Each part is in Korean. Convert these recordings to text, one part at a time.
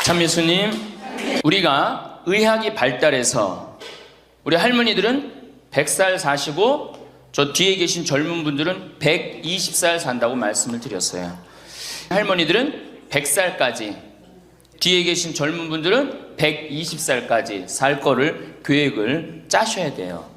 참 예수님, 우리가 의학이 발달해서 우리 할머니들은 100살 사시고 저 뒤에 계신 젊은 분들은 120살 산다고 말씀을 드렸어요. 할머니들은 100살까지, 뒤에 계신 젊은 분들은 120살까지 살 거를 계획을 짜셔야 돼요.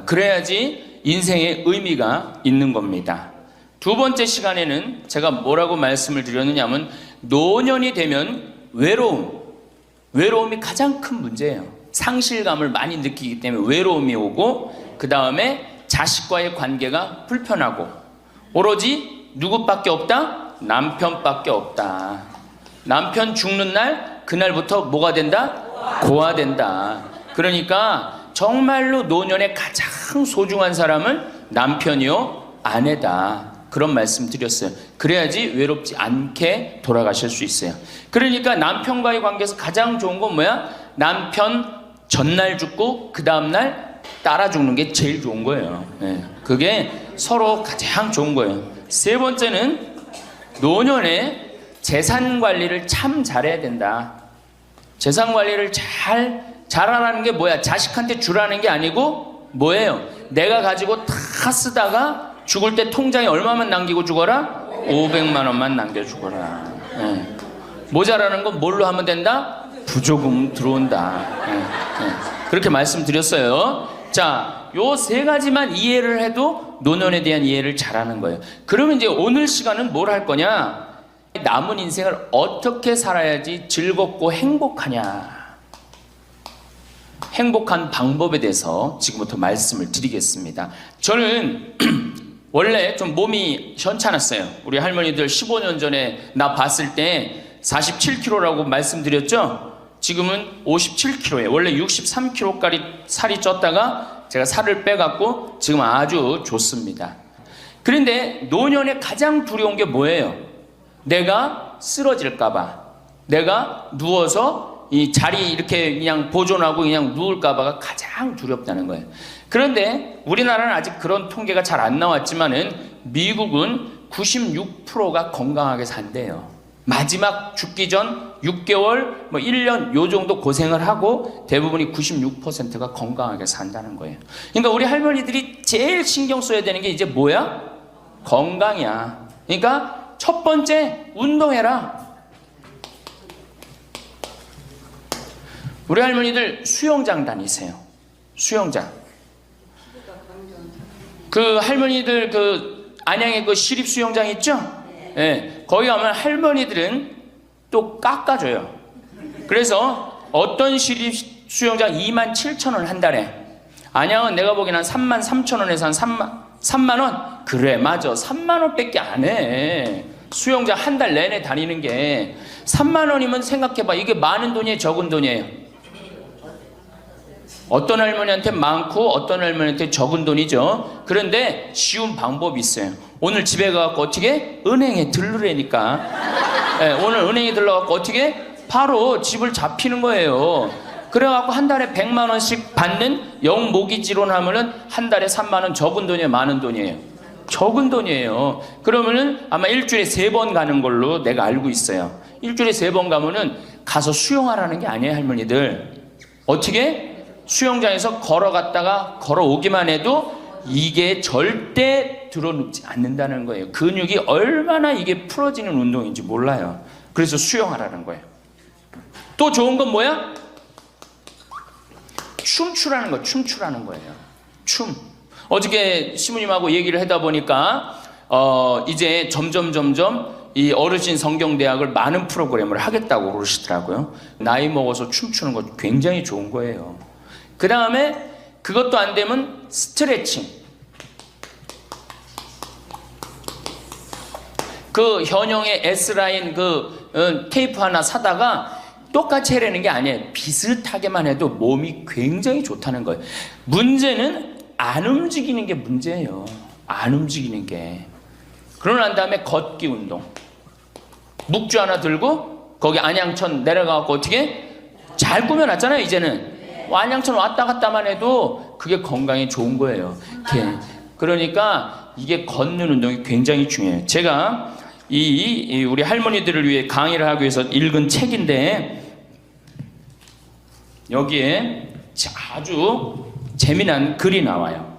그래야지 인생의 의미가 있는 겁니다. 두 번째 시간에는 제가 뭐라고 말씀을 드렸느냐면 노년이 되면 외로움이 가장 큰 문제예요. 상실감을 많이 느끼기 때문에 외로움이 오고, 그 다음에 자식과의 관계가 불편하고, 오로지 누구밖에 없다? 남편밖에 없다. 남편 죽는 날, 그날부터 뭐가 된다? 고아된다. 그러니까 정말로 노년에 가장 소중한 사람은 남편이요, 아내다. 그런 말씀 드렸어요. 그래야지 외롭지 않게 돌아가실 수 있어요. 그러니까 남편과의 관계에서 가장 좋은 건 뭐야? 남편 전날 죽고 그 다음날 따라 죽는 게 제일 좋은 거예요. 그게 서로 가장 좋은 거예요. 세 번째는 노년에 재산 관리를 참 잘해야 된다. 재산 관리를 잘하라는 게 뭐야? 자식한테 주라는 게 아니고 뭐예요? 내가 가지고 다 쓰다가 죽을 때 통장에 얼마만 남기고 죽어라? 500만 원만 남겨 죽어라. 모자라는 건 뭘로 하면 된다? 부조금 들어온다. 그렇게 말씀드렸어요. 자, 요 세 가지만 이해를 해도 노년에 대한 이해를 잘하는 거예요. 그러면 이제 오늘 시간은 뭘 할 거냐? 남은 인생을 어떻게 살아야지 즐겁고 행복하냐? 행복한 방법에 대해서 지금부터 말씀을 드리겠습니다. 저는 원래 좀 몸이 현찮았어요. 우리 할머니들 15년 전에 나 봤을 때 47kg라고 말씀드렸죠? 지금은 57kg예요. 원래 63kg까지 살이 쪘다가 제가 살을 빼갖고 지금 아주 좋습니다. 그런데 노년에 가장 두려운 게 뭐예요? 내가 쓰러질까봐, 내가 누워서 이 자리 이렇게 그냥 보존하고 그냥 누울까봐가 가장 두렵다는 거예요. 그런데 우리나라는 아직 그런 통계가 잘 안 나왔지만은 미국은 96%가 건강하게 산대요. 마지막 죽기 전 6개월, 1년 요 정도 고생을 하고 대부분이 96%가 건강하게 산다는 거예요. 그러니까 우리 할머니들이 제일 신경 써야 되는 게 이제 뭐야? 건강이야. 그러니까 첫 번째, 운동해라. 우리 할머니들 수영장 다니세요. 수영장. 그 할머니들 그 안양에 그 시립 수영장 있죠? 네. 거기 가면 할머니들은 또 깎아줘요. 그래서 어떤 시립 수영장 27,000원 한 달에, 안양은 내가 보기엔 한 33,000원에서 한 3만 원? 그래, 맞아. 3만 원밖에 안 해. 수영장 한 달 내내 다니는 게 3만 원이면 생각해봐. 이게 많은 돈이에요, 적은 돈이에요? 어떤 할머니한테 많고 어떤 할머니한테 적은 돈이죠. 그런데 쉬운 방법이 있어요. 오늘 집에 가서 어떻게? 은행에 들르라니까. 네, 오늘 은행에 들러갖고 어떻게? 바로 집을 잡히는 거예요. 그래갖고 한 달에 100만 원씩 받는 영모기지론 하면은 한 달에 3만 원. 적은 돈이에요, 많은 돈이에요? 적은 돈이에요. 그러면은 아마 일주일에 3번 가는 걸로 내가 알고 있어요. 일주일에 3번 가면은 가서 수영하라는 게 아니에요, 할머니들. 어떻게? 수영장에서 걸어갔다가 걸어오기만 해도 이게 절대 들어눕지 않는다는 거예요. 근육이 얼마나 이게 풀어지는 운동인지 몰라요. 그래서 수영하라는 거예요. 또 좋은 건 뭐야? 춤추라는 거, 춤추라는 거예요. 춤. 어저께 시부님하고 얘기를 하다 보니까 이제 점점 이 어르신 성경대학을 많은 프로그램을 하겠다고 그러시더라고요. 나이 먹어서 춤추는 거 굉장히 좋은 거예요. 그 다음에 그것도 안 되면 스트레칭. 그 현영의 S라인 그 테이프 하나 사다가 똑같이 해라는 게 아니에요. 비슷하게만 해도 몸이 굉장히 좋다는 거예요. 문제는 안 움직이는 게 문제예요. 안 움직이는 게. 그러고 난 다음에 걷기 운동. 묵주 하나 들고 거기 안양천 내려가고 어떻게? 잘 꾸며놨잖아요, 이제는. 안양천 왔다 갔다만 해도 그게 건강에 좋은 거예요. 그러니까 이게 걷는 운동이 굉장히 중요해요. 제가 이 우리 할머니들을 위해 강의를 하기 위해서 읽은 책인데 여기에 아주 재미난 글이 나와요.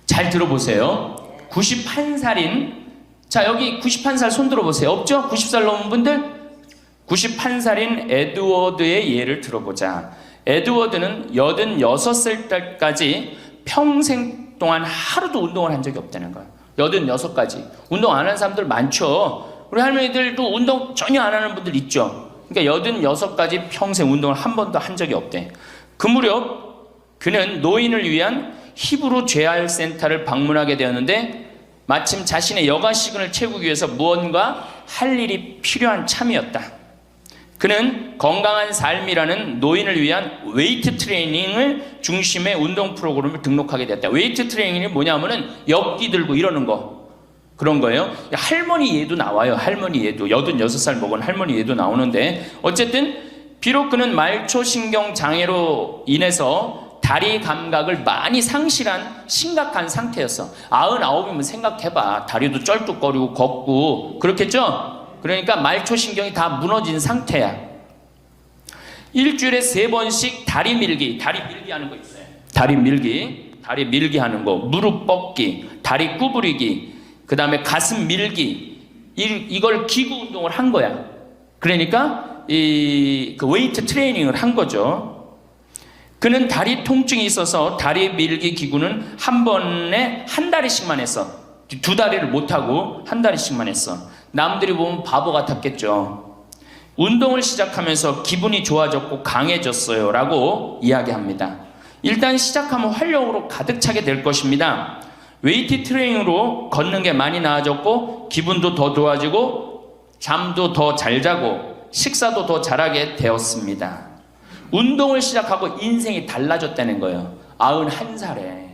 잘 들어보세요. 91살인, 자 여기 91살 손 들어보세요. 없죠? 90살 넘은 분들? 91살인 에드워드의 예를 들어보자. 에드워드는 86살 때까지 평생 동안 하루도 운동을 한 적이 없다는 거예요. 86까지. 운동 안 하는 사람들 많죠. 우리 할머니들도 운동 전혀 안 하는 분들 있죠. 그러니까 86까지 평생 운동을 한 번도 한 적이 없대. 그 무렵 그는 노인을 위한 히브루 재활센터를 방문하게 되었는데 마침 자신의 여가 시간을 채우기 위해서 무언가 할 일이 필요한 참이었다. 그는 건강한 삶이라는 노인을 위한 웨이트 트레이닝을 중심의 운동 프로그램을 등록하게 됐다. 웨이트 트레이닝이 뭐냐면은 엽기 들고 이러는 거, 그런 거예요. 할머니 예도 나와요. 할머니 예도 86살 먹은 할머니 예도 나오는데 어쨌든 비록 그는 말초신경 장애로 인해서 다리 감각을 많이 상실한 심각한 상태였어. 99이면 생각해봐. 다리도 쩔뚝거리고 걷고 그렇겠죠? 그러니까 말초신경이 다 무너진 상태야. 일주일에 3번씩 다리 밀기 하는 거 있어요. 다리 밀기 하는 거, 무릎 뻗기, 다리 구부리기, 그 다음에 가슴 밀기, 이걸 기구 운동을 한 거야. 그러니까 그 웨이트 트레이닝을 한 거죠. 그는 다리 통증이 있어서 다리 밀기 기구는 한 번에 한 다리씩만 했어. 2다리를 못하고 한 다리씩만 했어. 남들이 보면 바보 같았겠죠. 운동을 시작하면서 기분이 좋아졌고 강해졌어요 라고 이야기합니다. 일단 시작하면 활력으로 가득 차게 될 것입니다. 웨이트 트레이닝으로 걷는 게 많이 나아졌고 기분도 더 좋아지고 잠도 더 잘 자고 식사도 더 잘하게 되었습니다. 운동을 시작하고 인생이 달라졌다는 거예요. 91살에.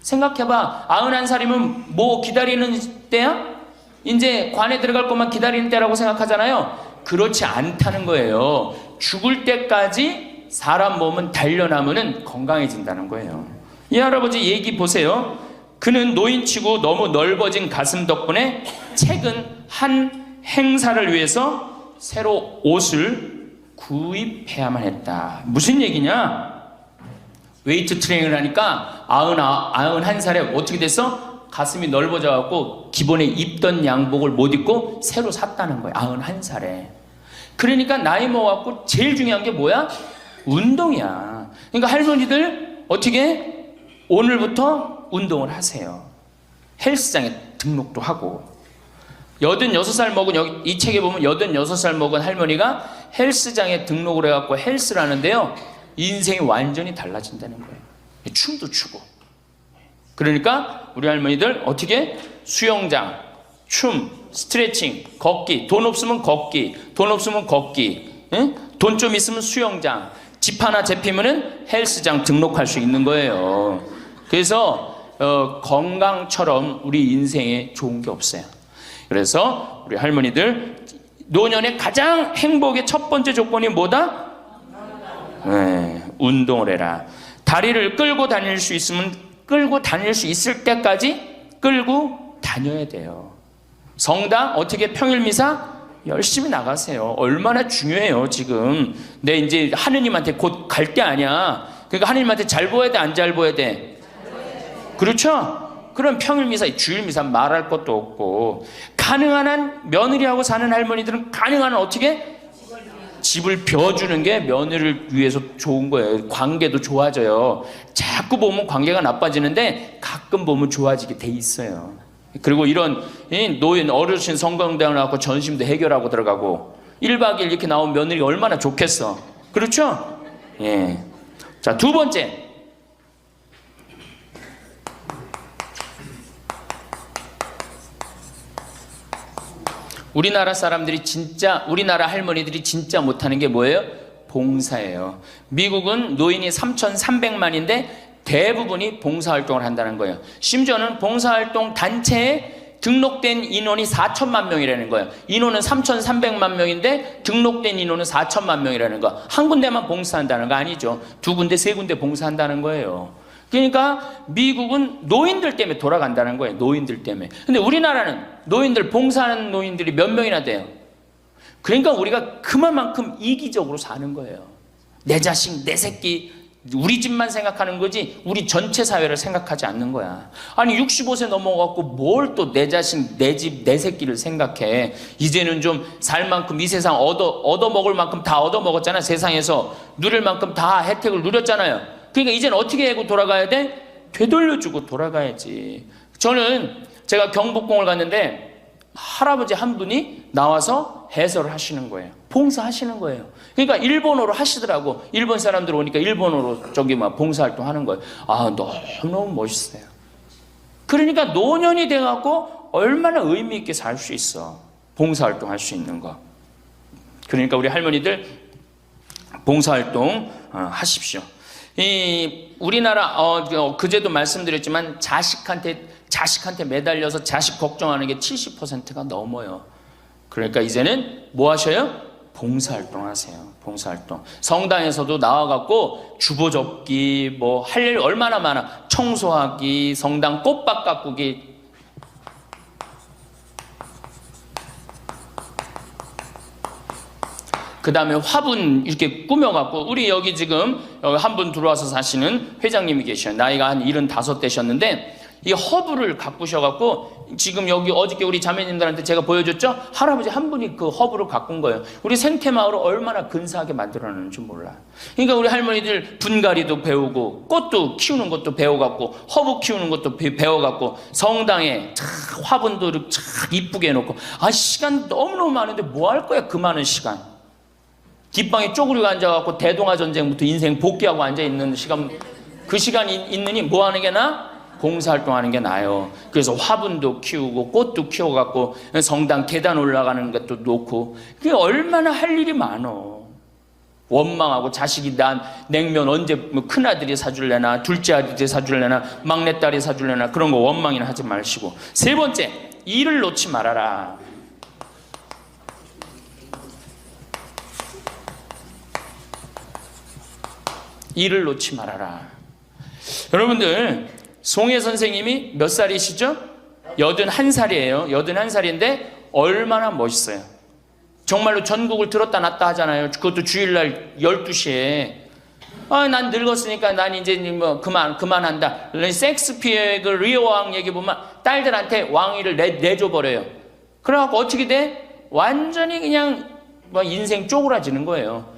생각해봐. 91살이면 뭐 기다리는 때야? 이제 관에 들어갈 것만 기다리는 때라고 생각하잖아요. 그렇지 않다는 거예요. 죽을 때까지 사람 몸은 단련하면 건강해진다는 거예요. 이 할아버지 얘기 보세요. 그는 노인치고 너무 넓어진 가슴 덕분에 최근 한 행사를 위해서 새로 옷을 구입해야만 했다. 무슨 얘기냐? 웨이트 트레이닝을 하니까 91살에 어떻게 됐어? 가슴이 넓어져 갖고 기본에 입던 양복을 못 입고 새로 샀다는 거야. 91살에. 그러니까 나이 먹어갖고 제일 중요한 게 뭐야? 운동이야. 그러니까 할머니들 어떻게 오늘부터 운동을 하세요. 헬스장에 등록도 하고. 86살 먹은, 여기 이 책에 보면 86살 먹은 할머니가 헬스장에 등록을 해갖고 헬스를 하는데요. 인생이 완전히 달라진다는 거예요. 춤도 추고. 그러니까 우리 할머니들 어떻게? 수영장, 춤, 스트레칭, 걷기. 돈 없으면 걷기. 돈 없으면 걷기. 돈 좀 있으면 수영장. 집 하나 잡히면은 헬스장 등록할 수 있는 거예요. 그래서 건강처럼 우리 인생에 좋은 게 없어요. 그래서 우리 할머니들 노년의 가장 행복의 첫 번째 조건이 뭐다? 운동을 해라. 다리를 끌고 다닐 수 있으면 끌고 다닐 수 있을 때까지 끌고 다녀야 돼요. 성당 어떻게 평일 미사 열심히 나가세요. 얼마나 중요해요. 지금 내 이제 하느님한테 곧 갈 때 아니야. 그러니까 하느님한테 잘 보여야 돼, 안 잘 보여야 돼? 그렇죠? 그럼 평일 미사, 주일 미사 말할 것도 없고. 가능한 한 며느리하고 사는 할머니들은 가능한 한 어떻게? 집을 벼주는 게 며느리를 위해서 좋은 거예요. 관계도 좋아져요. 자꾸 보면 관계가 나빠지는데 가끔 보면 좋아지게 돼 있어요. 그리고 이런 노인 어르신 성경대학 나왔고 전심도 해결하고 들어가고 1박 2일 이렇게 나온 며느리 얼마나 좋겠어. 그렇죠? 예. 자, 두 번째. 우리나라 사람들이 진짜, 우리나라 할머니들이 진짜 못하는 게 뭐예요? 봉사예요. 미국은 노인이 3,300만인데 대부분이 봉사활동을 한다는 거예요. 심지어는 봉사활동 단체에 등록된 인원이 4천만 명이라는 거예요. 인원은 3,300만 명인데 등록된 인원은 4천만 명이라는 거. 한 군데만 봉사한다는 거 아니죠. 2군데, 3군데 봉사한다는 거예요. 그러니까 미국은 노인들 때문에 돌아간다는 거예요. 노인들 때문에. 근데 우리나라는 노인들 봉사하는 노인들이 몇 명이나 돼요. 그러니까 우리가 그만큼 이기적으로 사는 거예요. 내 자식, 내 새끼, 우리 집만 생각하는 거지 우리 전체 사회를 생각하지 않는 거야. 아니 65세 넘어갖고 뭘 또 내 자식, 내 집, 내 새끼를 생각해. 이제는 좀 살 만큼 이 세상 얻어먹을 만큼 다 얻어먹었잖아. 세상에서 누릴 만큼 다 혜택을 누렸잖아요. 그러니까 이제는 어떻게 하고 돌아가야 돼? 되돌려주고 돌아가야지. 저는 제가 경복궁을 갔는데 할아버지 한 분이 나와서 해설을 하시는 거예요. 봉사하시는 거예요. 그러니까 일본어로 하시더라고. 일본 사람들 오니까 일본어로 저기 막 봉사활동 하는 거예요. 아, 너무너무 멋있어요. 그러니까 노년이 돼갖고 얼마나 의미 있게 살 수 있어. 봉사활동 할 수 있는 거. 그러니까 우리 할머니들 봉사활동 하십시오. 이 우리나라 그제도 말씀드렸지만 자식한테 매달려서 자식 걱정하는 게 70%가 넘어요. 그러니까 이제는 뭐 하셔요? 봉사활동 하세요. 봉사활동. 성당에서도 나와갖고 주보 접기, 뭐 할 일 얼마나 많아. 청소하기, 성당 꽃밭 가꾸기. 그 다음에 화분 이렇게 꾸며갖고, 우리 여기 지금 한 분 들어와서 사시는 회장님이 계셔요. 나이가 한 75 되셨는데, 이 허브를 가꾸셔갖고, 지금 여기 어저께 우리 자매님들한테 제가 보여줬죠? 할아버지 한 분이 그 허브를 가꾼 거예요. 우리 생태마을을 얼마나 근사하게 만들어놨는지 몰라. 그러니까 우리 할머니들 분갈이도 배우고, 꽃도 키우는 것도 배워갖고, 허브 키우는 것도 배워갖고, 성당에 화분도 이렇게 이쁘게 해놓고, 시간 너무너무 많은데 뭐 할 거야, 그 많은 시간. 뒷방에 쪼그리고 앉아갖고 대동아 전쟁부터 인생 복귀하고 앉아있는 시간, 그 시간이 있느니 뭐 하는 게 나아? 봉사활동하는 게 나아요. 그래서 화분도 키우고 꽃도 키워갖고 성당 계단 올라가는 것도 놓고, 그게 얼마나 할 일이 많어. 원망하고 자식이 난 냉면 언제 큰아들이 사줄래나 둘째 아들이 사줄래나 막내딸이 사줄래나 그런 거 원망이나 하지 마시고. 세 번째, 일을 놓지 말아라. 일을 놓지 말아라. 여러분들, 송혜 선생님이 몇 살이시죠? 81살이에요. 81살인데 얼마나 멋있어요. 정말로 전국을 들었다 놨다 하잖아요. 그것도 주일날 12시에. 난 늙었으니까 난 이제 뭐 그만한다. 섹스피어의 그 리오 왕 얘기 보면 딸들한테 왕위를 내줘버려요. 그래갖고 어떻게 돼? 완전히 그냥 뭐 인생 쪼그라지는 거예요.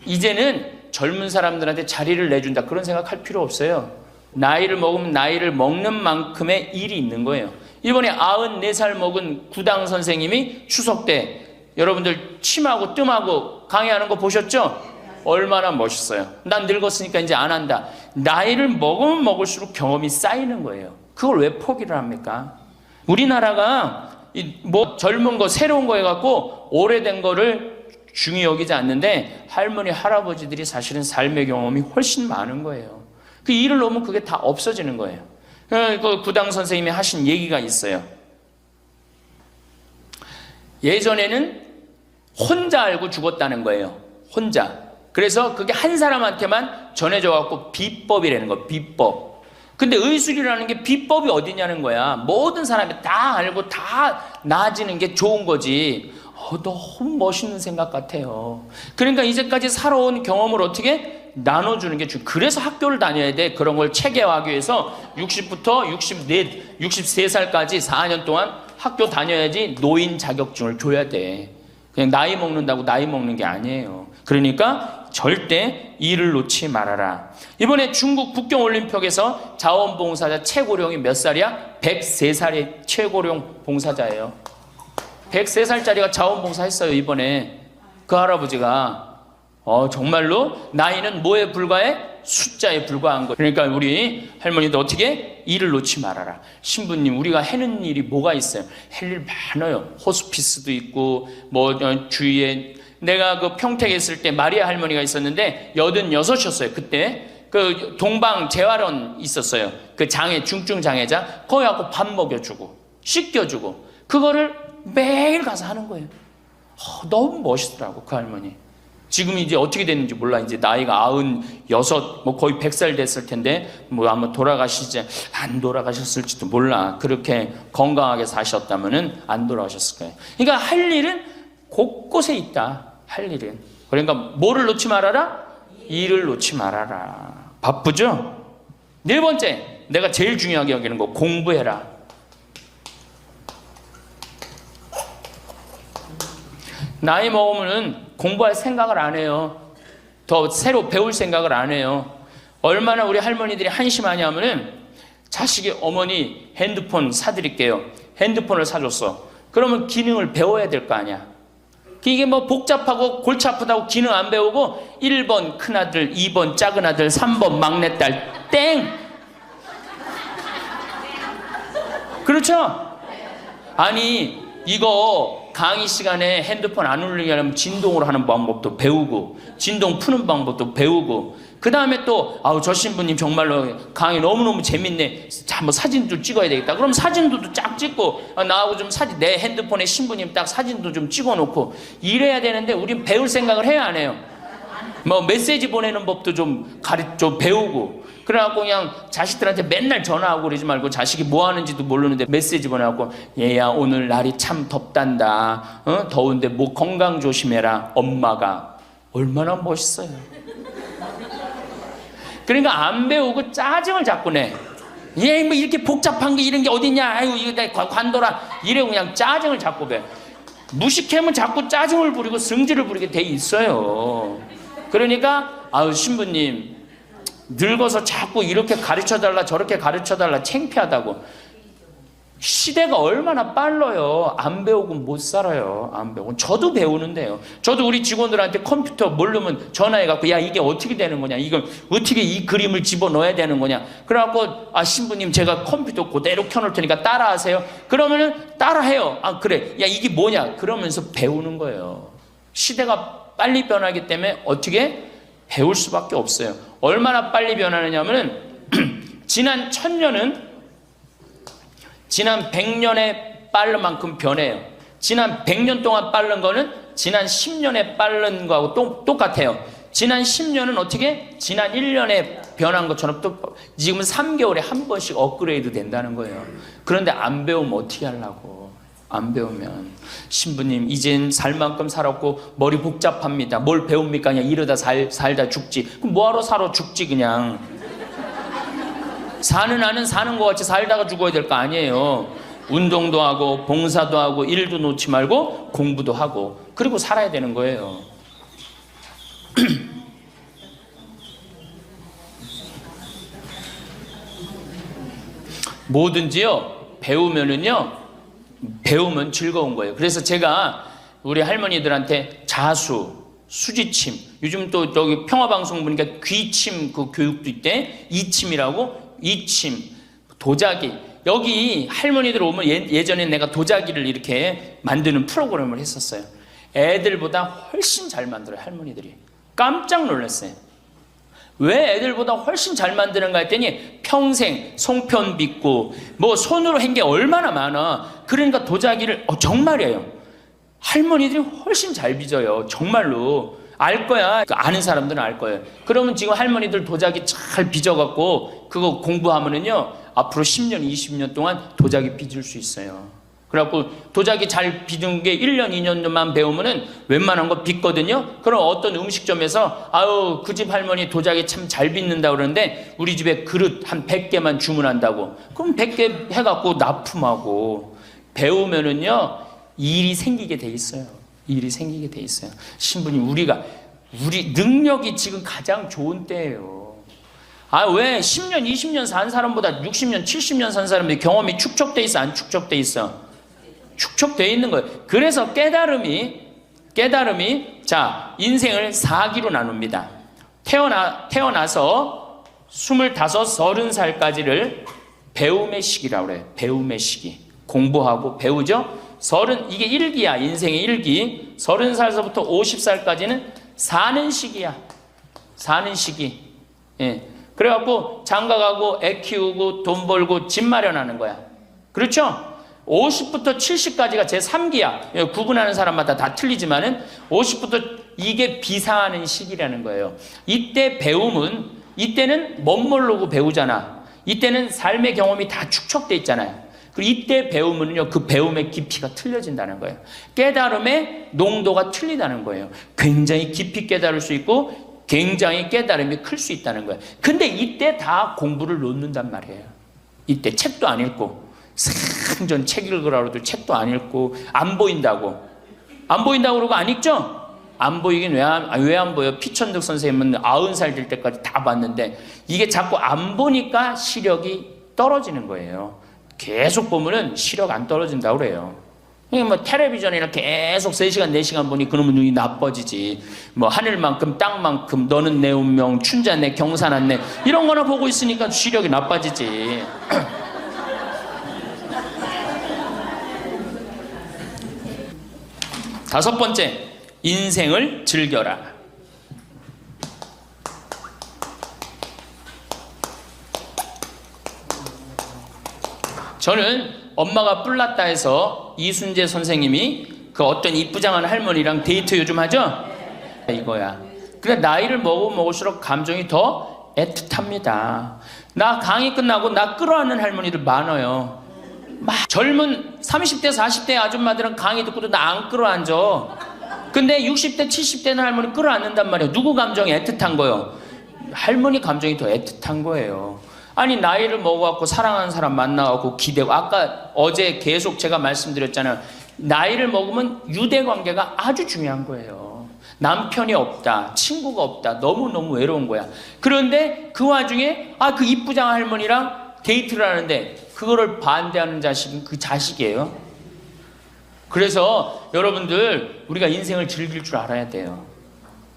이제는 젊은 사람들한테 자리를 내준다, 그런 생각할 필요 없어요. 나이를 먹으면 나이를 먹는 만큼의 일이 있는 거예요. 이번에 94살 먹은 구당 선생님이 추석 때 여러분들 침하고 뜸하고 강의하는 거 보셨죠? 얼마나 멋있어요. 난 늙었으니까 이제 안 한다. 나이를 먹으면 먹을수록 경험이 쌓이는 거예요. 그걸 왜 포기를 합니까? 우리나라가 뭐 젊은 거 새로운 거 해갖고 오래된 거를 중히 여기지 않는데, 할머니 할아버지들이 사실은 삶의 경험이 훨씬 많은 거예요. 그 일을 놓으면 그게 다 없어지는 거예요. 그 구당 선생님이 하신 얘기가 있어요. 예전에는 혼자 알고 죽었다는 거예요. 혼자. 그래서 그게 한 사람한테만 전해져갖고 비법이라는 거예요. 비법. 근데 의술이라는 게 비법이 어디냐는 거야. 모든 사람이 다 알고 다 나아지는 게 좋은 거지. 너무 멋있는 생각 같아요. 그러니까 이제까지 살아온 경험을 어떻게 나눠주는 게 그래서 학교를 다녀야 돼. 그런 걸 체계화하기 위해서 60부터 63살까지 4년 동안 학교 다녀야지 노인 자격증을 줘야 돼. 그냥 나이 먹는다고 나이 먹는 게 아니에요. 그러니까 절대 일을 놓지 말아라. 이번에 중국 북경올림픽에서 자원봉사자 최고령이 몇 살이야? 103살의 최고령 봉사자예요. 103살짜리가 자원봉사 했어요, 이번에. 그 할아버지가. 정말로 나이는 뭐에 불과해? 숫자에 불과한 거. 그러니까 우리 할머니도 어떻게? 일을 놓지 말아라. 신부님, 우리가 해는 일이 뭐가 있어요? 할 일 많아요. 호스피스도 있고, 주위에. 내가 그 평택에 있을 때 마리아 할머니가 있었는데 86이었어요. 그때 그 동방 재활원 있었어요. 그 중증 장애자. 거기 가고 밥 먹여주고 씻겨주고 그거를 매일 가서 하는 거예요. 너무 멋있더라고, 그 할머니. 지금 이제 어떻게 됐는지 몰라. 이제 나이가 96, 뭐 거의 100살 됐을 텐데, 뭐 아마 돌아가시지, 안 돌아가셨을지도 몰라. 그렇게 건강하게 사셨다면은 안 돌아가셨을 거예요. 그러니까 할 일은 곳곳에 있다. 할 일은. 그러니까 뭐를 놓지 말아라? 일을 놓지 말아라. 바쁘죠? 네 번째, 내가 제일 중요하게 여기는 거, 공부해라. 나이 먹으면은 공부할 생각을 안 해요. 더 새로 배울 생각을 안 해요. 얼마나 우리 할머니들이 한심하냐면은 자식이 어머니 핸드폰 사드릴게요. 핸드폰을 사줬어. 그러면 기능을 배워야 될 거 아니야. 이게 뭐 복잡하고 골치 아프다고 기능 안 배우고 1번 큰아들, 2번 작은아들, 3번 막내딸 땡! 그렇죠? 아니 이거 강의 시간에 핸드폰 안 울리게 하려면 진동으로 하는 방법도 배우고 진동 푸는 방법도 배우고 그 다음에 또 아우 저 신부님 정말로 강의 너무너무 재밌네. 자, 뭐 사진도 찍어야 되겠다. 그럼 사진도 쫙 찍고 나하고 좀 사진 내 핸드폰에 신부님 딱 사진도 좀 찍어놓고 이래야 되는데 우린 배울 생각을 해야 안 해요. 뭐 메시지 보내는 법도 좀 배우고 그래갖고 그냥 자식들한테 맨날 전화하고 그러지 말고 자식이 뭐 하는지도 모르는데 메시지 보내갖고 얘야 오늘 날이 참 덥단다. 더운데 뭐 건강 조심해라. 엄마가 얼마나 멋있어요. 그러니까 안 배우고 짜증을 자꾸 내. 얘 뭐 이렇게 복잡한 게 이런 게 어딨냐. 아유 이거 내 관둬라. 이래 그냥 짜증을 자꾸 배. 무식하면 자꾸 짜증을 부리고 승질을 부리게 돼 있어요. 그러니까 아유 신부님 늙어서 자꾸 이렇게 가르쳐달라 저렇게 가르쳐달라 창피하다고. 시대가 얼마나 빨라요. 안 배우고 못 살아요. 안 배우고. 저도 배우는데요. 저도 우리 직원들한테 컴퓨터 모르면 전화해갖고 야 이게 어떻게 되는 거냐. 이걸 어떻게 이 그림을 집어넣어야 되는 거냐. 그래갖고 아 신부님 제가 컴퓨터 그대로 켜놓을 테니까 따라하세요. 그러면은 따라해요. 아 그래. 야 이게 뭐냐. 그러면서 배우는 거예요. 시대가 빨리 변하기 때문에 어떻게 배울 수밖에 없어요. 얼마나 빨리 변하느냐 하면은 지난 1000년은 지난 100년에 빠른 만큼 변해요. 지난 100년 동안 빠른 거는 지난 10년에 빠른 거하고 똑같아요. 지난 10년은 어떻게? 지난 1년에 변한 것처럼 또 지금은 3개월에 한 번씩 업그레이드 된다는 거예요. 그런데 안 배우면 어떻게 하려고. 안 배우면 신부님 이젠 살 만큼 살았고 머리 복잡합니다. 뭘 배웁니까? 그냥 이러다 살다 죽지. 그럼 뭐하러 살아 죽지 그냥. 사는 안은 사는 것 같이 살다가 죽어야 될 거 아니에요. 운동도 하고 봉사도 하고 일도 놓지 말고 공부도 하고 그리고 살아야 되는 거예요. 뭐든지요 배우면 즐거운 거예요. 그래서 제가 우리 할머니들한테 자수, 수지침, 요즘 또 여기 평화방송 보니까 귀침 그 교육도 있대. 이침이라고. 이침, 도자기. 여기 할머니들 오면 예전에 내가 도자기를 이렇게 만드는 프로그램을 했었어요. 애들보다 훨씬 잘 만들어요. 할머니들이. 깜짝 놀랐어요. 왜 애들보다 훨씬 잘 만드는가 했더니 평생 송편 빚고 뭐 손으로 한 게 얼마나 많아. 그러니까 도자기를 정말이에요. 할머니들이 훨씬 잘 빚어요. 정말로. 알 거야. 아는 사람들은 알 거예요. 그러면 지금 할머니들 도자기 잘 빚어갖고 그거 공부하면은요 앞으로 10년, 20년 동안 도자기 빚을 수 있어요. 그래갖고 도자기 잘 빚은 게 1년, 2년만 배우면은 웬만한 거 빚거든요. 그럼 어떤 음식점에서 아유 그 집 할머니 도자기 참 잘 빚는다 그러는데 우리 집에 그릇 한 100개만 주문한다고. 그럼 100개 해갖고 납품하고 배우면은요 일이 생기게 돼 있어요. 일이 생기게 돼 있어요. 신부님 우리 능력이 지금 가장 좋은 때예요. 아 왜 10년 20년 산 사람보다 60년 70년 산 사람들이 경험이 축적돼 있어 안 축적돼 있어? 축적돼 있는 거예요. 그래서 깨달음이 자 인생을 4기로 나눕니다. 태어나서 25, 30살까지를 배움의 시기라고 그래요. 배움의 시기. 공부하고 배우죠. 이게 1기야. 인생의 1기. 30살서부터 50살까지는 사는 시기야. 사는 시기. 예. 그래갖고 장가가고 애 키우고 돈 벌고 집 마련하는 거야. 그렇죠? 50부터 70까지가 제3기야. 구분하는 사람마다 다 틀리지만은 50부터 이게 비상하는 시기라는 거예요. 이때 배움은, 이때는 멋모르고 배우잖아. 이때는 삶의 경험이 다 축적돼 있잖아요. 그리고 이때 배우면요, 그 배움의 깊이가 틀려진다는 거예요. 깨달음의 농도가 틀리다는 거예요. 굉장히 깊이 깨달을 수 있고 굉장히 깨달음이 클 수 있다는 거예요. 근데 이때 다 공부를 놓는단 말이에요. 이때 책도 안 읽고, 생전 책 읽으라고 해도 책도 안 읽고, 안 보인다고 그러고 안 읽죠? 안 보이긴 왜 안 보여? 피천득 선생님은 90살 될 때까지 다 봤는데, 이게 자꾸 안 보니까 시력이 떨어지는 거예요. 계속 보면은 시력 안 떨어진다고 그래요. 뭐 텔레비전이나 계속 3시간 4시간 보니 그놈의 눈이 나빠지지. 뭐 하늘만큼 땅만큼 너는 내 운명, 춘자네 경사났네, 이런 거나 보고 있으니까 시력이 나빠지지. 다섯 번째, 인생을 즐겨라. 저는 엄마가 뿔났다 해서 이순재 선생님이 그 어떤 이쁘장한 할머니랑 데이트 요즘 하죠? 이거야. 그래, 나이를 먹을수록 감정이 더 애틋합니다. 나 강의 끝나고 나 끌어안는 할머니들 많아요. 막 젊은 30대 40대 아줌마들은 강의 듣고도 나 안 끌어안죠. 근데 60대 70대는 할머니 끌어안는단 말이에요. 누구 감정이 애틋한 거예요? 할머니 감정이 더 애틋한 거예요. 아니, 나이를 먹어갖고 사랑하는 사람 만나갖고 기대고, 아까 어제 계속 제가 말씀드렸잖아요. 나이를 먹으면 유대관계가 아주 중요한 거예요. 남편이 없다, 친구가 없다, 너무너무 외로운 거야. 그런데 그 와중에 그 이쁘장 할머니랑 데이트를 하는데 그거를 반대하는 자식은 그 자식이에요. 그래서 여러분들, 우리가 인생을 즐길 줄 알아야 돼요.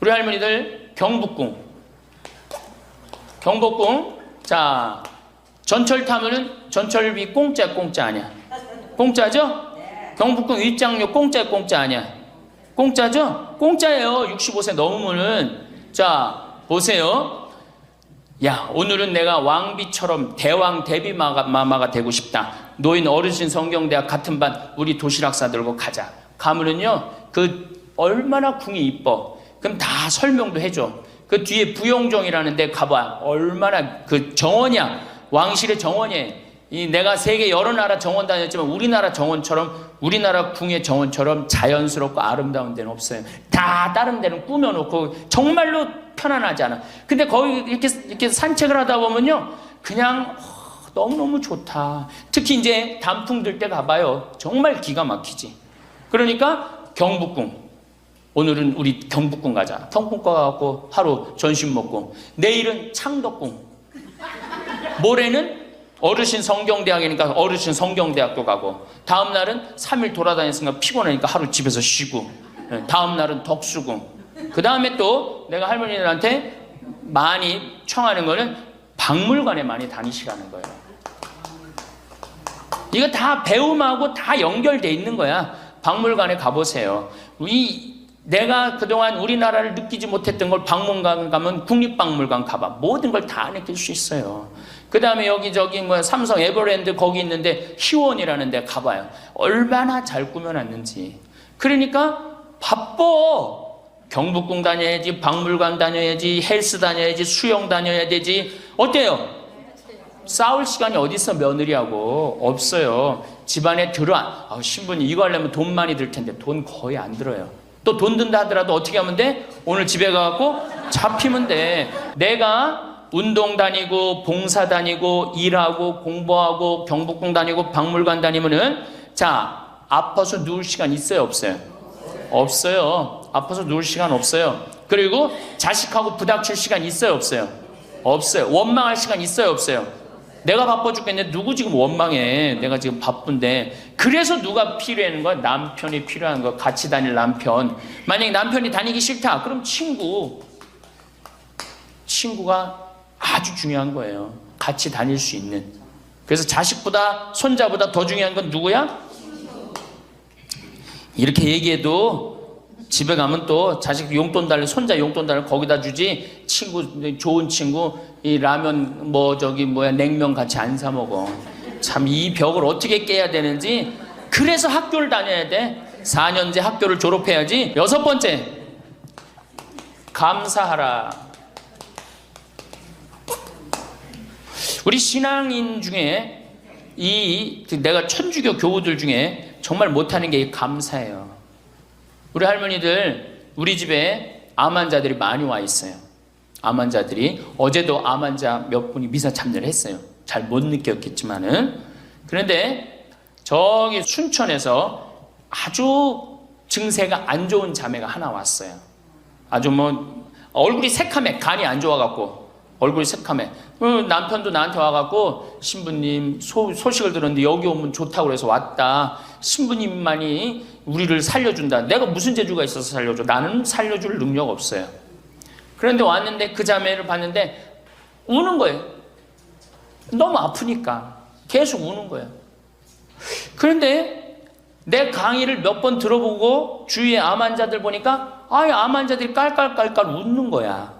우리 할머니들 경복궁, 자, 전철 타면은 전철비 공짜 아니야? 공짜죠? 경복궁 입장료 공짜 아니야? 공짜죠? 공짜예요. 65세 넘으면은. 자, 보세요. 야, 오늘은 내가 왕비처럼 대왕 대비마마가 되고 싶다. 노인 어르신 성경대학 같은 반 우리 도시락 싸들고 가자. 가면은요, 그 얼마나 궁이 이뻐. 그럼 다 설명도 해줘. 그 뒤에 부용정이라는 데 가봐. 얼마나 그 정원이야. 왕실의 정원이에요. 내가 세계 여러 나라 정원 다녔지만 우리나라 정원처럼, 우리나라 궁의 정원처럼 자연스럽고 아름다운 데는 없어요. 다 다른 데는 꾸며놓고 정말로 편안하지 않아. 근데 거기 이렇게 산책을 하다 보면요, 그냥 너무너무 좋다. 특히 이제 단풍 들 때 가봐요. 정말 기가 막히지. 그러니까 경복궁. 오늘은 우리 경복궁 가자. 경복궁 가갖고 하루 점심 먹고, 내일은 창덕궁, 모레는 어르신 성경대학이니까 어르신 성경대학도 가고, 다음 날은 3일 돌아다녔으니까 피곤하니까 하루 집에서 쉬고, 다음 날은 덕수궁. 그 다음에 또 내가 할머니들한테 많이 청하는 거는 박물관에 많이 다니시라는 거예요. 이거 다 배움하고 다 연결돼 있는 거야. 박물관에 가보세요. 내가 그동안 우리나라를 느끼지 못했던 걸 박물관 가면 국립박물관 가봐. 모든 걸 다 느낄 수 있어요. 그 다음에 여기저기 삼성 에버랜드 거기 있는데 희원이라는 데 가봐요. 얼마나 잘 꾸며놨는지. 그러니까 바빠. 경복궁 다녀야지, 박물관 다녀야지, 헬스 다녀야지, 수영 다녀야 되지. 어때요? 싸울 시간이 어디 있어, 며느리하고. 없어요. 집안에 신부님 이거 하려면 돈 많이 들 텐데 돈 거의 안 들어요. 또 돈 든다 하더라도 어떻게 하면 돼? 오늘 집에 가갖고 잡히면 돼. 내가 운동 다니고 봉사 다니고 일하고 공부하고 경복궁 다니고 박물관 다니면은, 자, 아파서 누울 시간 있어요, 없어요? 없어요. 아파서 누울 시간 없어요. 그리고 자식하고 부닥칠 시간 있어요, 없어요? 없어요. 원망할 시간 있어요, 없어요? 내가 바빠 죽겠는데 누구 지금 원망해? 내가 지금 바쁜데. 그래서 누가 필요한 거야? 남편이 필요한 거야. 같이 다닐 남편. 만약에 남편이 다니기 싫다, 그럼 친구가 아주 중요한 거예요. 같이 다닐 수 있는. 그래서 자식보다 손자보다 더 중요한 건 누구야? 이렇게 얘기해도 집에 가면 또 자식 용돈 달래, 손자 용돈 달래 거기다 주지, 좋은 친구 이 라면 냉면 같이 안 사 먹어. 참 이 벽을 어떻게 깨야 되는지. 그래서 학교를 다녀야 돼. 4년제 학교를 졸업해야지. 6번째, 감사하라. 우리 신앙인 중에 내가 천주교 교우들 중에 정말 못하는 게 감사예요. 우리 할머니들, 우리 집에 암 환자들이 많이 와 있어요. 암 환자들이. 어제도 암 환자 몇 분이 미사 참여를 했어요. 잘 못 느꼈겠지만은. 그런데 저기 순천에서 아주 증세가 안 좋은 자매가 하나 왔어요. 아주 얼굴이 새카매, 간이 안 좋아갖고 얼굴이 새카매. 남편도 나한테 와갖고 신부님 소식을 들었는데 여기 오면 좋다고 그래서 왔다. 신부님만이 우리를 살려준다. 내가 무슨 재주가 있어서 살려줘? 나는 살려줄 능력 없어요. 그런데 왔는데 그 자매를 봤는데 우는 거예요. 너무 아프니까 계속 우는 거예요. 그런데 내 강의를 몇 번 들어보고 주위에 암 환자들 보니까 암 환자들이 깔깔깔깔 웃는 거야.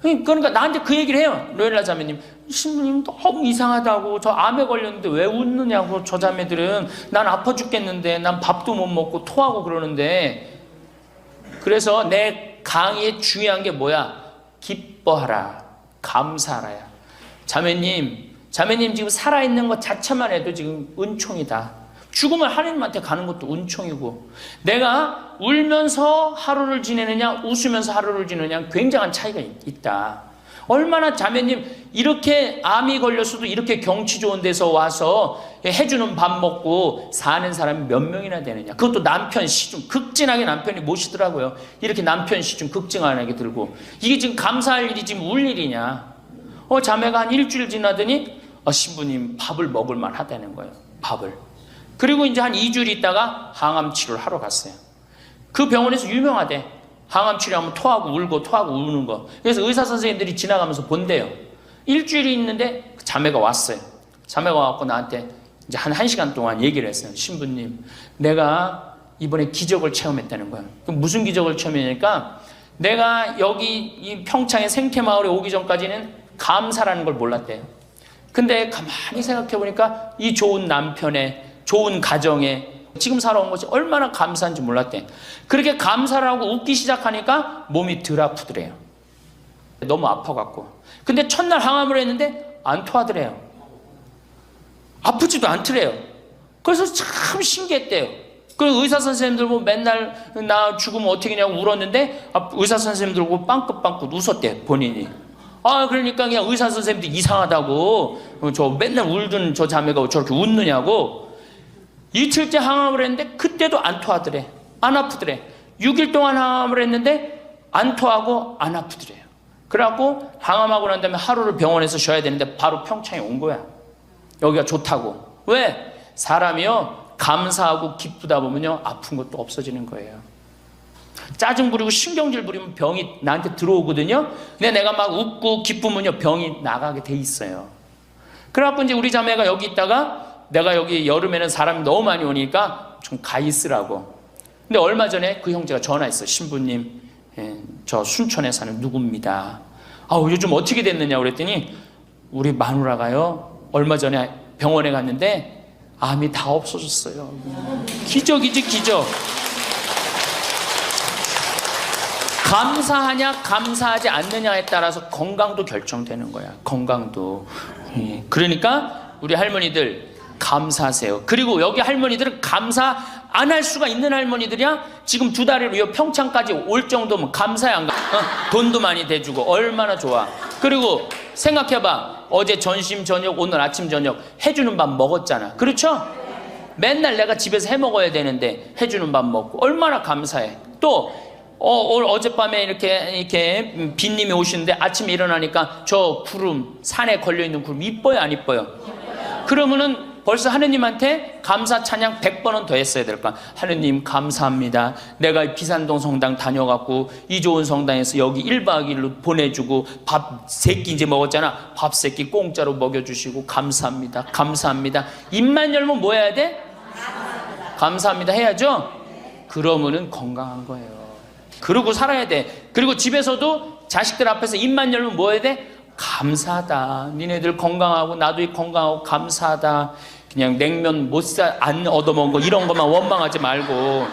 그러니까 나한테 그 얘기를 해요. 로엘라 자매님, 신부님 너무 이상하다고. 저 암에 걸렸는데 왜 웃느냐고. 저 자매들은 난 아파 죽겠는데, 난 밥도 못 먹고 토하고 그러는데. 그래서 내 강의에 중요한 게 뭐야? 기뻐하라, 감사하라야. 자매님 지금 살아있는 것 자체만 해도 지금 은총이다. 죽으면 하나님한테 가는 것도 은총이고, 내가 울면서 하루를 지내느냐 웃으면서 하루를 지내느냐 굉장한 차이가 있다. 얼마나 자매님 이렇게 암이 걸렸어도 이렇게 경치 좋은 데서 와서 해주는 밥 먹고 사는 사람이 몇 명이나 되느냐. 그것도 남편 시중 극진하게 남편이 모시더라고요. 이렇게 남편 시중 극진하게 들고. 이게 지금 감사할 일이 지금 울 일이냐. 자매가 한 일주일 지나더니 신부님 밥을 먹을 만 하다는 거예요. 밥을. 그리고 이제 한 2주일 있다가 항암 치료를 하러 갔어요. 그 병원에서 유명하대. 항암 치료하면 토하고 울고 토하고 우는 거. 그래서 의사 선생님들이 지나가면서 본대요. 일주일이 있는데 자매가 왔어요. 자매가 와갖고 나한테 이제 한 1시간 동안 얘기를 했어요. 신부님, 내가 이번에 기적을 체험했다는 거예요. 그럼 무슨 기적을 체험했냐니까, 내가 여기 이 평창의 생태마을에 오기 전까지는 감사라는 걸 몰랐대요. 근데 가만히 생각해보니까 이 좋은 남편의 좋은 가정에 지금 살아온 것이 얼마나 감사한지 몰랐대. 그렇게 감사를 하고 웃기 시작하니까 몸이 덜 아프더래요. 너무 아파갖고. 근데 첫날 항암을 했는데 안 토하더래요. 아프지도 않더래요. 그래서 참 신기했대요. 그 의사 선생님들 보고 맨날 나 죽으면 어떻게 하냐고 울었는데 의사 선생님들 보고 빵긋빵긋 웃었대, 본인이. 그러니까 그냥 의사 선생님도 이상하다고, 저 맨날 울던 저 자매가 저렇게 웃느냐고. 이틀째 항암을 했는데 그때도 안 토하더래. 안 아프더래. 6일 동안 항암을 했는데 안 토하고 안 아프더래요. 그래갖고 항암하고 난 다음에 하루를 병원에서 쉬어야 되는데 바로 평창에 온 거야. 여기가 좋다고. 왜? 사람이요, 감사하고 기쁘다 보면요 아픈 것도 없어지는 거예요. 짜증 부리고 신경질 부리면 병이 나한테 들어오거든요. 근데 내가 막 웃고 기쁘면요 병이 나가게 돼 있어요. 그래갖고 이제 우리 자매가 여기 있다가, 내가 여기 여름에는 사람이 너무 많이 오니까 좀 가 있으라고. 근데 얼마 전에 그 형제가 전화했어요. 신부님, 저 순천에 사는 누구입니다. 요즘 어떻게 됐느냐 그랬더니 우리 마누라가요 얼마 전에 병원에 갔는데 암이 다 없어졌어요. 기적이지, 기적. 감사하냐 감사하지 않느냐에 따라서 건강도 결정되는 거야. 건강도. 그러니까 우리 할머니들 감사하세요. 그리고 여기 할머니들은 감사 안 할 수가 있는 할머니들이야. 지금 2달을 평창까지 올 정도면 감사해 안 가? 돈도 많이 대주고 얼마나 좋아. 그리고 생각해봐. 어제 점심 저녁 오늘 아침 저녁 해주는 밥 먹었잖아. 그렇죠? 맨날 내가 집에서 해 먹어야 되는데 해주는 밥 먹고 얼마나 감사해. 또 어젯밤에 이렇게 빈님이 오시는데 아침에 일어나니까 저 구름, 산에 걸려있는 구름 이뻐요 안 이뻐요? 그러면은 벌써 하느님한테 감사 찬양 100번은 더 했어야 될 거야. 하느님 감사합니다. 내가 비산동 성당 다녀갖고 이 좋은 성당에서 여기 1박 2일로 보내주고 밥 3끼 이제 먹었잖아. 밥 3끼 공짜로 먹여주시고 감사합니다. 감사합니다. 입만 열면 뭐 해야 돼? 감사합니다 해야죠? 그러면은 건강한 거예요. 그러고 살아야 돼. 그리고 집에서도 자식들 앞에서 입만 열면 뭐 해야 돼? 감사하다. 니네들 건강하고 나도 건강하고 감사하다. 그냥 냉면 안 얻어먹은 거 이런 것만 원망하지 말고,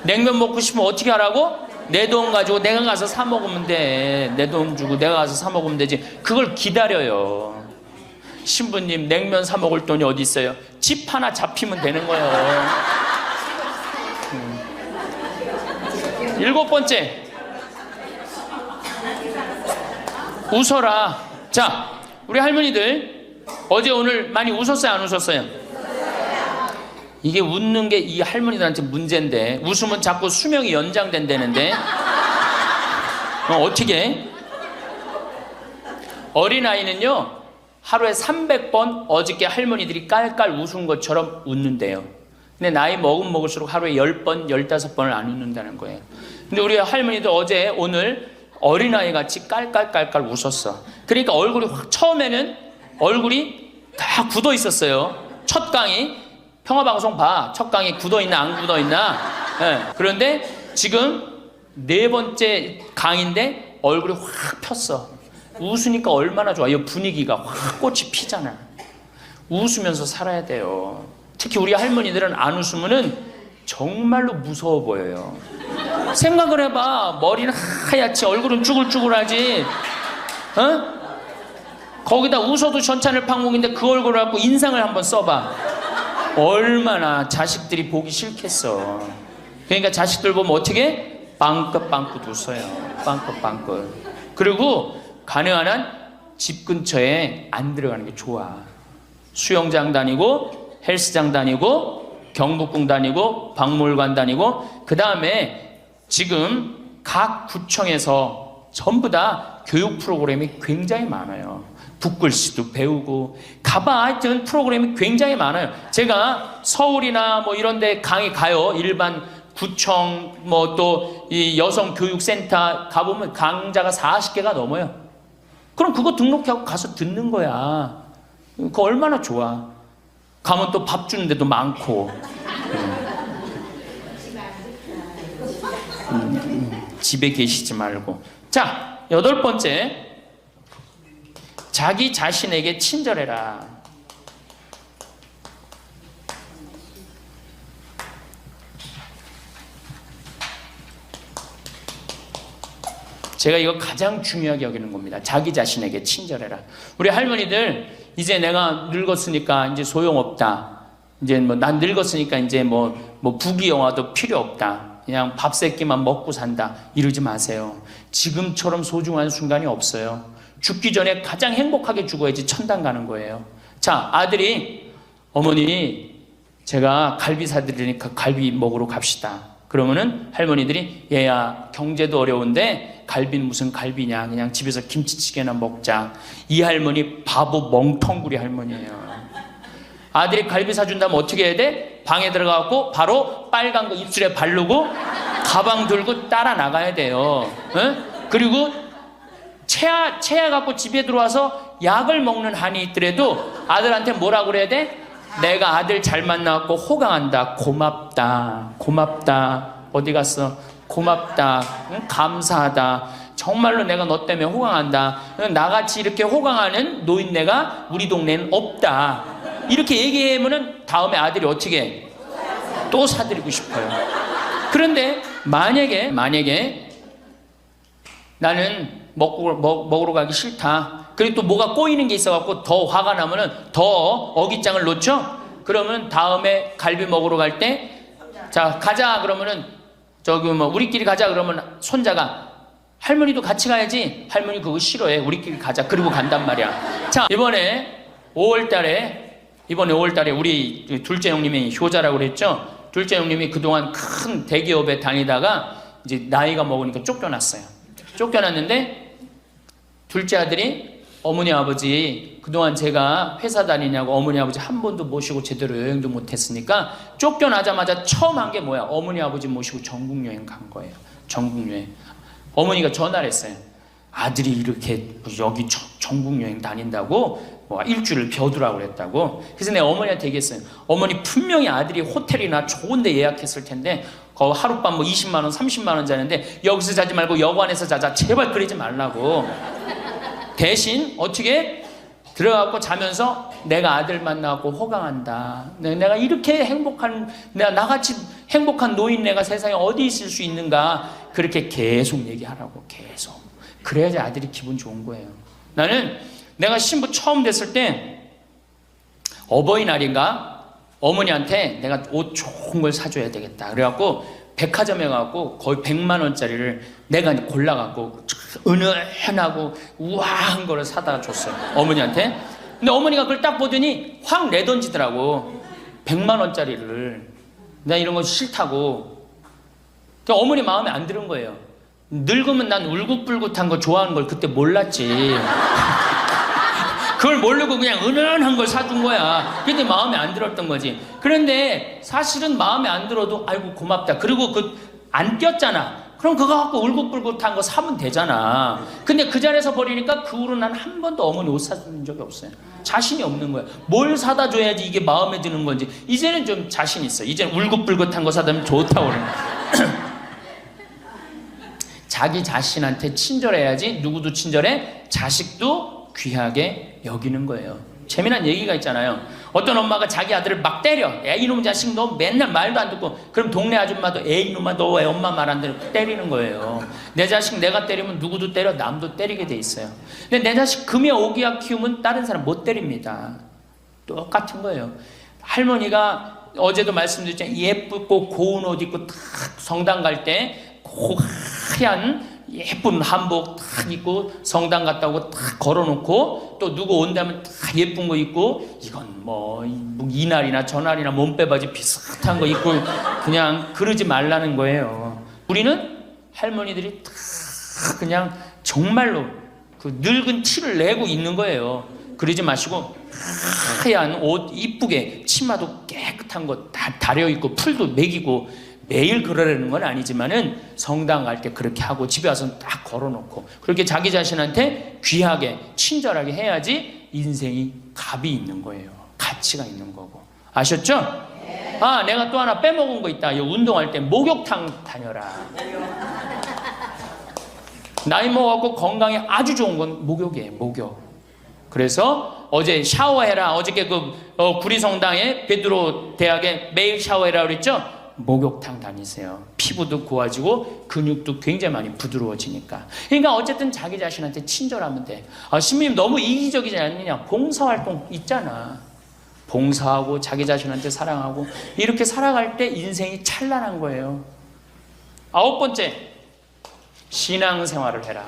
냉면 먹고 싶으면 어떻게 하라고? 내 돈 가지고 내가 가서 사 먹으면 돼. 내 돈 주고 내가 가서 사 먹으면 되지. 그걸 기다려요. 신부님, 냉면 사 먹을 돈이 어디 있어요? 집 하나 잡히면 되는 거예요. 7번째, 웃어라. 자, 우리 할머니들 어제 오늘 많이 웃었어요, 안 웃었어요? 이게 웃는 게 이 할머니들한테 문제인데, 웃으면 자꾸 수명이 연장된다는데 어떻게? 어린아이는요 하루에 300번 어저께 할머니들이 깔깔 웃은 것처럼 웃는데요. 근데 나이 먹으면 먹을수록 하루에 10번, 15번을 안 웃는다는 거예요. 근데 우리 할머니들 어제 오늘 어린아이 같이 깔깔깔깔 웃었어. 그러니까 얼굴이 처음에는 얼굴이 다 굳어 있었어요. 첫 강의 평화방송 봐. 첫 강의 굳어 있나 안 굳어 있나. 네. 그런데 지금 4번째 강의인데 얼굴이 확 폈어. 웃으니까 얼마나 좋아. 이 분위기가 확 꽃이 피잖아. 웃으면서 살아야 돼요. 특히 우리 할머니들은 안 웃으면은 정말로 무서워 보여요. 생각을 해봐. 머리는 하얗지, 얼굴은 쭈글쭈글하지. 어? 거기다 웃어도 전찬을 팡목인데 그 얼굴을 갖고 인상을 한번 써봐. 얼마나 자식들이 보기 싫겠어. 그러니까 자식들 보면 어떻게? 빵긋빵긋 웃어요. 빵긋빵긋. 그리고 가능한 한 집 근처에 안 들어가는 게 좋아. 수영장 다니고 헬스장 다니고 경복궁 다니고 박물관 다니고, 그 다음에 지금 각 구청에서 전부 다 교육 프로그램이 굉장히 많아요. 붓글씨도 배우고 가봐. 하여튼 프로그램이 굉장히 많아요. 제가 서울이나 뭐 이런 데 강의 가요. 일반 구청 뭐 또 이 여성교육센터 가보면 강좌가 40개가 넘어요. 그럼 그거 등록하고 가서 듣는 거야. 그거 얼마나 좋아. 가면 또 밥 주는 데도 많고. 집에 계시지 말고. 자, 8번째, 자기 자신에게 친절해라. 제가 이거 가장 중요하게 여기는 겁니다. 자기 자신에게 친절해라. 우리 할머니들 이제 내가 늙었으니까 이제 소용없다. 이제 뭐 난 늙었으니까 이제 뭐 부귀영화도 필요 없다. 그냥 밥 세끼만 먹고 산다. 이러지 마세요. 지금처럼 소중한 순간이 없어요. 죽기 전에 가장 행복하게 죽어야지 천당 가는 거예요. 자, 아들이 어머니 제가 갈비 사드리니까 갈비 먹으러 갑시다. 그러면은 할머니들이 얘야 경제도 어려운데 갈비는 무슨 갈비냐, 그냥 집에서 김치찌개나 먹자. 이 할머니 바보 멍텅구리 할머니예요. 아들이 갈비 사준다면 어떻게 해야 돼? 방에 들어가고 바로 빨간 거 입술에 바르고 가방 들고 따라 나가야 돼요. 응? 그리고 체하 갖고 집에 들어와서 약을 먹는 한이 있더라도 아들한테 뭐라고 그래야 돼? 내가 아들 잘 만나갖고 호강한다. 고맙다. 고맙다. 어디 갔어? 고맙다. 응? 감사하다. 정말로 내가 너 때문에 호강한다. 나같이 이렇게 호강하는 노인네가 우리 동네는 없다. 이렇게 얘기하면은 다음에 아들이 어떻게 해? 또 사드리고 싶어요. 그런데 만약에 나는 먹으러 가기 싫다. 그리고 또 뭐가 꼬이는 게 있어갖고 더 화가 나면은 더 어깃장을 놓죠? 그러면 다음에 갈비 먹으러 갈 때 자 가자 그러면은 저기 뭐 우리끼리 가자 그러면 손자가 할머니도 같이 가야지. 할머니 그거 싫어해. 우리끼리 가자. 그리고 간단 말이야. 자, 이번에 5월달에 우리 둘째 형님이 효자라고 그랬죠? 둘째 형님이 그동안 큰 대기업에 다니다가 이제 나이가 먹으니까 쫓겨났어요. 쫓겨났는데 둘째 아들이 어머니 아버지 그동안 제가 회사 다니냐고 어머니 아버지 한 번도 모시고 제대로 여행도 못했으니까 쫓겨나자마자 처음 한 게 뭐야? 어머니 아버지 모시고 전국 여행 간 거예요. 전국 여행. 어머니가 전화를 했어요. 아들이 이렇게 여기 전국 여행 다닌다고 뭐 일주일을 벼두라고 그랬다고. 그래서 내가 어머니한테 얘기했어요. 어머니 분명히 아들이 호텔이나 좋은 데 예약했을 텐데 거 하룻밤 뭐 20만 원 30만 원 자는데 여기서 자지 말고 여관에서 자자. 제발 그러지 말라고. 대신 어떻게 들어가고 자면서 내가 아들 만나고 호강한다. 내가 이렇게 행복한, 내가 나같이 행복한 노인네가 세상에 어디 있을 수 있는가. 그렇게 계속 얘기하라고, 계속. 그래야지 아들이 기분 좋은 거예요. 나는 내가 신부 처음 됐을 때 어버이날인가 어머니한테 내가 옷 좋은 걸 사줘야 되겠다. 그래갖고 백화점에 가고 거의 100만 원짜리를 내가 골라갖고 은은하고 우아한 거를 사다 줬어요. 어머니한테. 근데 어머니가 그걸 딱 보더니 확 내던지더라고. 100만 원짜리를. 나 이런 거 싫다고. 그러니까 어머니 마음에 안 드는 거예요. 늙으면 난 울긋불긋한 거 좋아하는 걸 그때 몰랐지. 그걸 모르고 그냥 은은한 걸 사준 거야. 근데 마음에 안 들었던 거지. 그런데 사실은 마음에 안 들어도 아이고 고맙다. 그리고 안 꼈잖아. 그럼 그거 갖고 울긋불긋한 거 사면 되잖아. 근데 그 자리에서 버리니까 그 후로 난 한 번도 어머니 옷 사준 적이 없어요. 자신이 없는 거야. 뭘 사다 줘야지 이게 마음에 드는 건지. 이제는 좀 자신 있어. 이제는 울긋불긋한 거 사다 주면 좋다고 그래. 자기 자신한테 친절해야지. 누구도 친절해? 자식도 귀하게 여기는 거예요. 재미난 얘기가 있잖아요. 어떤 엄마가 자기 아들을 막 때려. 야, 이놈 자식 너 맨날 말도 안 듣고. 그럼 동네 아줌마도 에이 이놈아 너 왜 엄마 말 안 듣고 때리는 거예요. 내 자식 내가 때리면 누구도 때려, 남도 때리게 돼 있어요. 근데 내 자식 금에 오기야 키우면 다른 사람 못 때립니다. 똑같은 거예요. 할머니가 어제도 말씀드렸잖아요. 예쁘고 고운 옷 입고 탁 성당 갈 때 하얀 예쁜 한복 탁 입고 성당 갔다 오고 탁 걸어놓고 또 누구 온다면 딱 예쁜 거 입고 이건 뭐 이날이나 저날이나 몸빼바지 비슷한 거 입고 그냥 그러지 말라는 거예요. 우리는 할머니들이 탁 그냥 정말로 그 늙은 티를 내고 있는 거예요. 그러지 마시고 하얀 옷 이쁘게 치마도 깨끗한 거 다 다려입고 풀도 먹이고 매일 그러려는 건 아니지만은 성당 갈 때 그렇게 하고 집에 와서 딱 걸어놓고 그렇게 자기 자신한테 귀하게 친절하게 해야지 인생이 값이 있는 거예요. 가치가 있는 거고. 아셨죠? 아, 내가 또 하나 빼먹은 거 있다. 이 운동할 때 목욕탕 다녀라. 나이 먹었고 건강에 아주 좋은 건 목욕이에요. 목욕. 그래서 어제 샤워해라. 어저께 구리성당에 베드로 대학에 매일 샤워해라 그랬죠? 목욕탕 다니세요. 피부도 고와지고 근육도 굉장히 많이 부드러워지니까. 그러니까 어쨌든 자기 자신한테 친절하면 돼. 아, 신부님 너무 이기적이지 않느냐. 봉사활동 있잖아. 봉사하고 자기 자신한테 사랑하고 이렇게 살아갈 때 인생이 찬란한 거예요. 9번째, 신앙생활을 해라.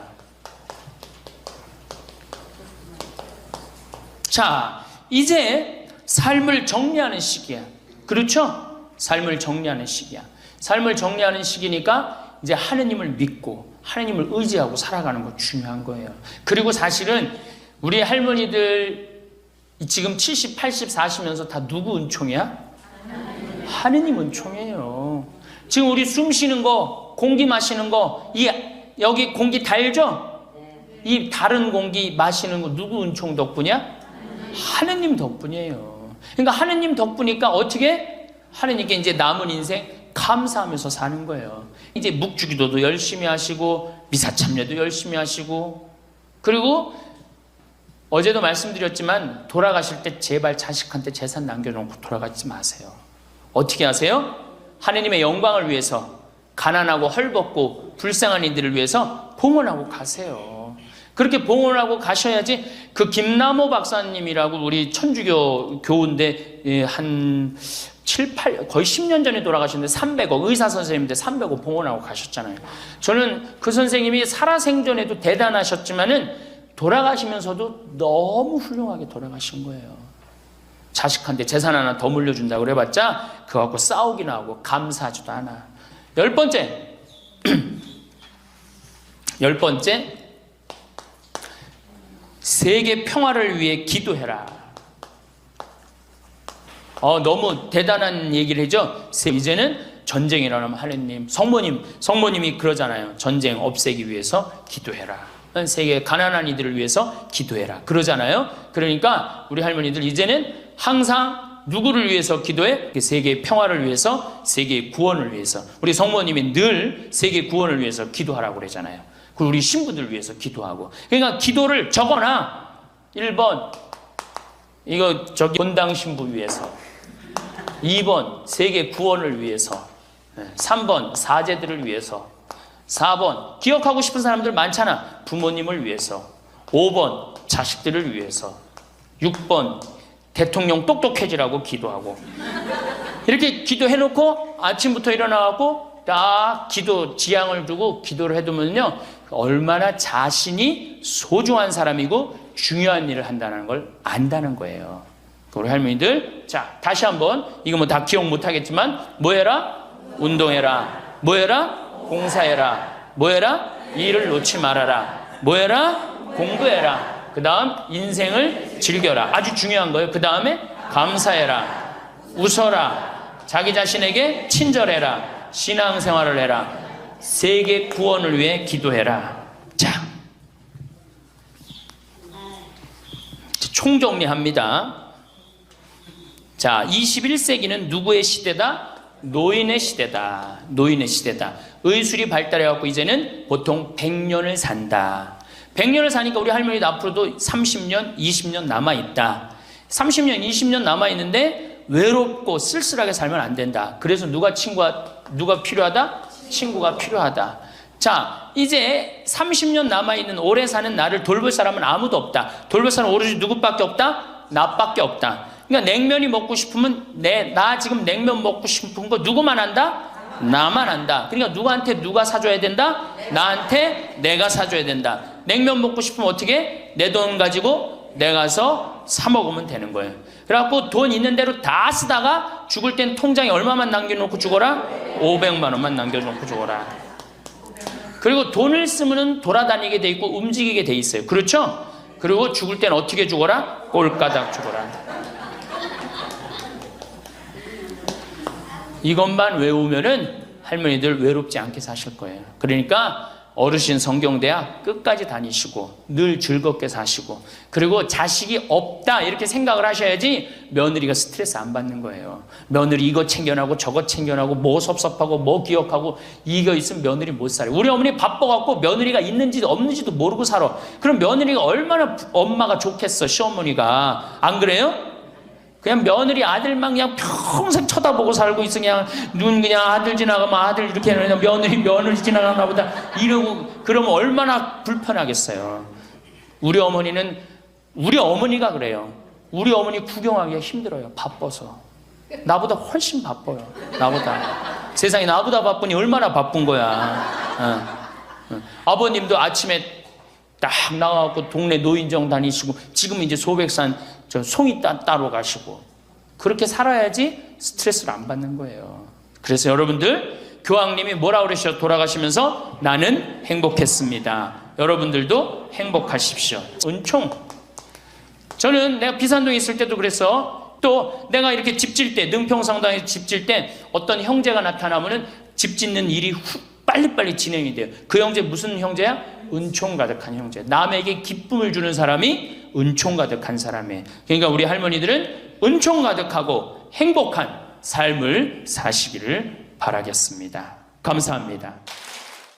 자, 이제 삶을 정리하는 시기야. 그렇죠? 삶을 정리하는 시기야. 삶을 정리하는 시기니까 이제 하느님을 믿고 하느님을 의지하고 살아가는 거 중요한 거예요. 그리고 사실은 우리 할머니들 지금 70, 80 사시면서 다 누구 은총이야? 하느님 은총이에요. 지금 우리 숨 쉬는 거, 공기 마시는 거, 여기 공기 달죠? 이 다른 공기 마시는 거 누구 은총 덕분이야? 하느님 덕분이에요. 그러니까 하느님 덕분이니까 어떻게? 하느님께 이제 남은 인생 감사하면서 사는 거예요. 이제 묵주기도도 열심히 하시고 미사 참여도 열심히 하시고 그리고 어제도 말씀드렸지만 돌아가실 때 제발 자식한테 재산 남겨놓고 돌아가지 마세요. 어떻게 하세요? 하느님의 영광을 위해서 가난하고 헐벗고 불쌍한 이들을 위해서 봉헌하고 가세요. 그렇게 봉헌하고 가셔야지. 그 김남호 박사님이라고 우리 천주교 교우인데 한 7, 8, 거의 10년 전에 돌아가셨는데 300억, 의사 선생님인데 300억 봉헌하고 가셨잖아요. 저는 그 선생님이 살아생전에도 대단하셨지만은 돌아가시면서도 너무 훌륭하게 돌아가신 거예요. 자식한테 재산 하나 더 물려준다고 그래봤자 그거 갖고 싸우기나 하고 감사하지도 않아. 10번째, 10번째, 세계 평화를 위해 기도해라. 너무 대단한 얘기를 해죠. 이제는 전쟁이 일어나면 하느님, 성모님이 그러잖아요. 전쟁 없애기 위해서 기도해라. 세계 가난한 이들을 위해서 기도해라. 그러잖아요. 그러니까 우리 할머니들 이제는 항상 누구를 위해서 기도해? 세계의 평화를 위해서, 세계의 구원을 위해서. 우리 성모님이 늘 세계 구원을 위해서 기도하라고 그러잖아요. 그리고 우리 신부들 위해서 기도하고. 그러니까 기도를 적어놔. 1번 이거 저기 본당 신부 위해서, 2번 세계 구원을 위해서, 3번 사제들을 위해서, 4번 기억하고 싶은 사람들 많잖아. 부모님을 위해서, 5번 자식들을 위해서, 6번 대통령 똑똑해지라고 기도하고. 이렇게 기도해놓고 아침부터 일어나고 딱 기도 지향을 두고 기도를 해두면요, 얼마나 자신이 소중한 사람이고 중요한 일을 한다는 걸 안다는 거예요. 우리 할머니들, 자 다시 한번, 이거 뭐 다 기억 못하겠지만, 뭐 해라? 운동해라. 뭐 해라? 공사해라. 뭐 해라? 일을 놓지 말아라. 뭐 해라? 공부해라. 그 다음 인생을 즐겨라. 아주 중요한 거예요. 그 다음에 감사해라. 웃어라. 자기 자신에게 친절해라. 신앙생활을 해라. 세계 구원을 위해 기도해라. 자, 총정리합니다. 자, 21세기는 누구의 시대다? 노인의 시대다. 노인의 시대다. 의술이 발달해갖고 이제는 보통 100년을 산다. 100년을 사니까 우리 할머니도 앞으로도 30년, 20년 남아있다. 30년, 20년 남아있는데 외롭고 쓸쓸하게 살면 안 된다. 그래서 누가 필요하다? 친구가 필요하다. 자, 이제 30년 남아있는 오래 사는 나를 돌볼 사람은 아무도 없다. 돌볼 사람은 오로지 누구밖에 없다? 나밖에 없다. 그러니까 냉면이 먹고 싶으면 나 지금 냉면 먹고 싶은 거 누구만 한다? 나만 한다. 그러니까 누구한테 누가 사줘야 된다? 나한테 내가 사줘야 된다. 냉면 먹고 싶으면 어떻게? 내 돈 가지고 내가 가서 사 먹으면 되는 거예요. 그래갖고 돈 있는 대로 다 쓰다가 죽을 땐 통장에 얼마만 남겨놓고 죽어라? 500만 원만 남겨놓고 죽어라. 그리고 돈을 쓰면 돌아다니게 돼 있고 움직이게 돼 있어요. 그렇죠? 그리고 죽을 땐 어떻게 죽어라? 꼴까닥 죽어라. 이것만 외우면은 할머니들 외롭지 않게 사실 거예요. 그러니까 어르신 성경대학 끝까지 다니시고 늘 즐겁게 사시고, 그리고 자식이 없다 이렇게 생각을 하셔야지 며느리가 스트레스 안 받는 거예요. 며느리 이거 챙겨나고 저거 챙겨나고 뭐 섭섭하고 뭐 기억하고 이거 있으면 며느리 못 살아요. 우리 어머니 바빠갖고 며느리가 있는지도 없는지도 모르고 살아. 그럼 며느리가 얼마나 엄마가 좋겠어, 시어머니가. 안 그래요? 그냥 며느리 아들만 그냥 평생 쳐다보고 살고 있어. 그냥 눈 그냥 아들 지나가면 아들 이렇게 해놓으면 며느리 지나가나 보다 이러고, 그러면 얼마나 불편하겠어요. 우리 어머니가 그래요. 우리 어머니 구경하기가 힘들어요. 바빠서. 나보다 훨씬 바빠요. 나보다. 세상에 나보다 바쁘니 얼마나 바쁜 거야. 아버님도 아침에 딱 나가고 동네 노인정 다니시고, 지금 이제 소백산 송이 따로 가시고, 그렇게 살아야지 스트레스를 안 받는 거예요. 그래서 여러분들, 교황님이 뭐라 그러셔? 돌아가시면서 나는 행복했습니다. 여러분들도 행복하십시오. 은총. 저는 내가 비산동에 있을 때도 그래서, 또 내가 이렇게 집 질 때, 능평성당에 집 질 때 어떤 형제가 나타나면은 집 짓는 일이 빨리빨리 진행이 돼요. 그 형제 무슨 형제야? 은총 가득한 형제. 남에게 기쁨을 주는 사람이 은총 가득한 사람이에요. 그러니까 우리 할머니들은 은총 가득하고 행복한 삶을 사시기를 바라겠습니다. 감사합니다.